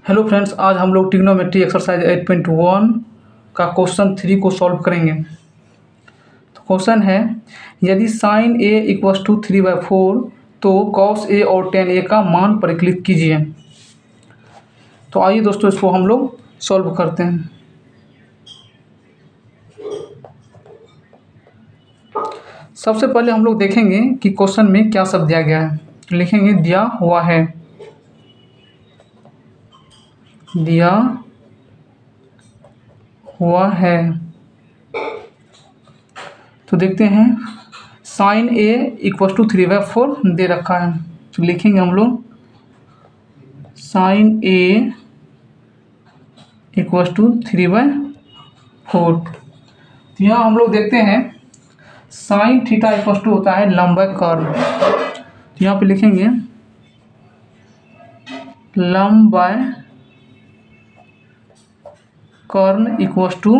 Hello friends, आज हम लोग ट्रिग्नोमेट्री एक्सरसाइज 8.1 का क्वेश्चन 3 को सॉल्व करेंगे। तो क्वेश्चन है, यदि साइन ए इक्वस टू 3/4 तो कॉस ए और टेन ए का मान परिकलित कीजिए। तो आइए दोस्तों इसको हम लोग सॉल्व करते हैं। सबसे पहले हम लोग देखेंगे कि क्वेश्चन में क्या सब दिया गया है। लिखेंगे दिया हुआ है। तो देखते हैं, साइन ए इक्वस टू 3/4 दे रखा है। तो लिखेंगे हम लोग साइन ए इक्वस टू 3/4। तो यहाँ हम लोग देखते हैं साइन थीटा इक्वस टू होता है लंब कर्व। तो यहाँ पे लिखेंगे लंब कर्ण इक्वस टू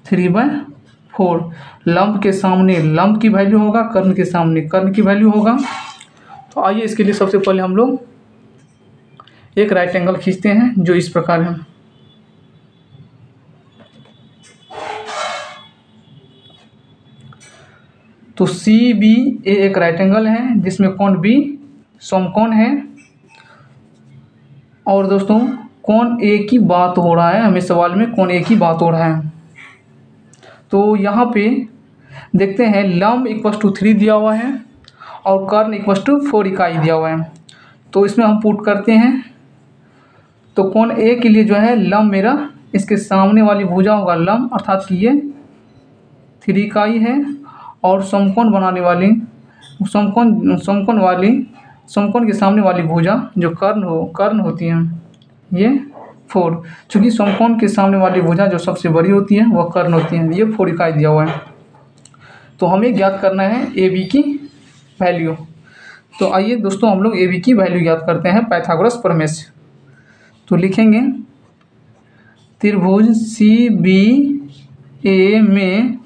3/4। लंब के सामने लंब की वैल्यू होगा, कर्ण के सामने कर्ण की वैल्यू होगा। तो आइए इसके लिए सबसे पहले हम लोग एक राइट एंगल खींचते हैं जो इस प्रकार है। तो सी बी ए एक राइट एंगल है जिसमें कोण बी समकोण है। और दोस्तों कोण ए की बात हो रहा है, हमें सवाल में कोण ए की बात हो रहा है। तो यहाँ पे देखते हैं लंब इक्वस टू 3 दिया हुआ है और कर्ण इक्वस टू 4 इकाई दिया हुआ है। तो इसमें हम पुट करते हैं। तो कोण ए के लिए जो है लंब मेरा इसके सामने वाली भुजा होगा लंब, अर्थात कि ये 3 इकाई है। और समकोण बनाने वाली समकोण के सामने वाली भुजा जो कर्ण होती है ये 4। चूँकि समकोण के सामने वाली भुजा जो सबसे बड़ी होती है वह कर्ण होती है। ये 4 इकाई दिया हुआ है। तो हमें ज्ञात करना है ए बी की वैल्यू। तो आइए दोस्तों हम लोग ए बी की वैल्यू ज्ञात करते हैं पाइथागोरस प्रमेय से। तो लिखेंगे त्रिभुज सी बी ए में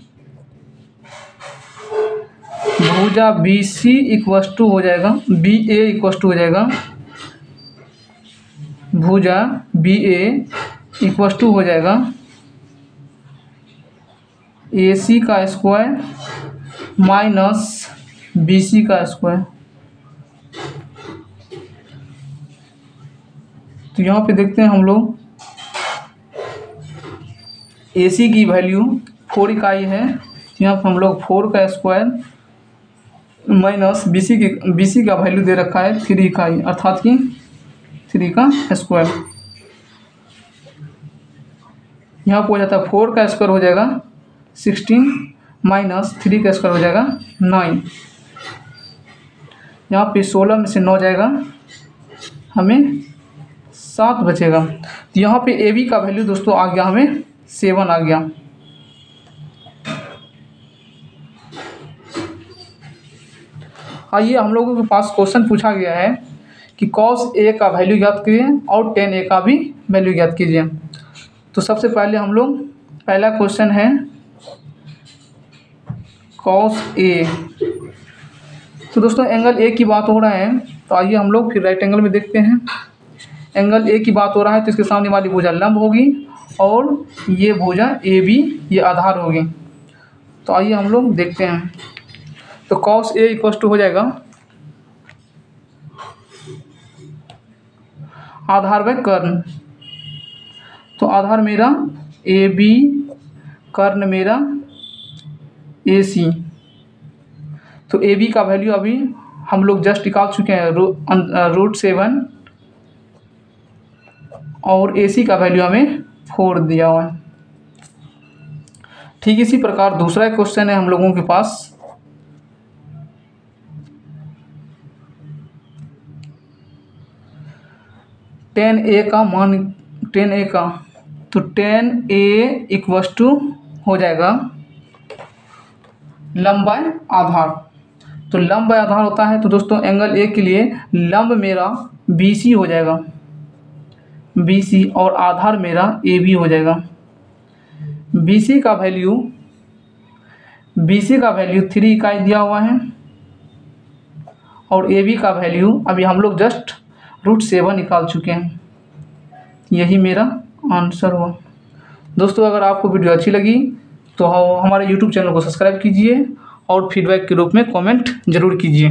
भुजा बी सी इक्वस टू हो जाएगा, बी ए इक्वस टू हो जाएगा, भुजा बी ए इक्वस टू हो जाएगा ए सी का स्क्वायर माइनस बी सी का स्क्वायर। तो यहाँ पे देखते हैं हम लोग ए सी की वैल्यू 4 इकाई है। यहाँ पर हम लोग 4 का स्क्वायर माइनस बी सी का वैल्यू दे रखा है 3 इकाई, अर्थात कि 3 का स्क्वायर। यहाँ पर हो जाता है 4 का स्क्वायर हो जाएगा 16 माइनस 3 का स्क्वायर हो जाएगा 9। यहाँ पे 16 में से 9 जाएगा, हमें 7 बचेगा। तो यहाँ पे ए बी का वैल्यू दोस्तों आ गया, हमें 7 आ गया। आइए हम लोगों के पास क्वेश्चन पूछा गया है कि कॉस ए का वैल्यू ज्ञात कीजिए और टेन ए का भी वैल्यू ज्ञात कीजिए। तो सबसे पहले हम लोग पहला क्वेश्चन है कॉस ए। तो दोस्तों एंगल ए की बात हो रहा है। तो आइए हम लोग फिर राइट एंगल में देखते हैं। एंगल ए की बात हो रहा है तो इसके सामने वाली भुजा लंब होगी और ये भुजा ए बी ये आधार होगी। तो आइए हम लोग देखते हैं। तो कॉस ए इक्वस टू हो जाएगा आधार बाय कर्ण। तो आधार मेरा ए बी, कर्ण मेरा ए सी। तो ए बी का वैल्यू अभी हम लोग जस्ट निकाल चुके हैं √7 और ए सी का वैल्यू हमें 4 दिया हुआ है। ठीक इसी प्रकार दूसरा क्वेश्चन है हम लोगों के पास। टेन ए का मान, टेन ए का, तो टेन ए इक्वस टू हो जाएगा लंब बाय आधार। तो लंब बाय आधार होता है। तो दोस्तों एंगल ए के लिए लंब मेरा बी सी हो जाएगा, बी सी, और आधार मेरा ए बी हो जाएगा। बी सी का वैल्यू 3 इकाई दिया हुआ है और ए बी का वैल्यू अभी हम लोग जस्ट √7 निकाल चुके हैं। यही मेरा आंसर हुआ। दोस्तों अगर आपको वीडियो अच्छी लगी तो हमारे यूट्यूब चैनल को सब्सक्राइब कीजिए और फीडबैक के रूप में कमेंट ज़रूर कीजिए।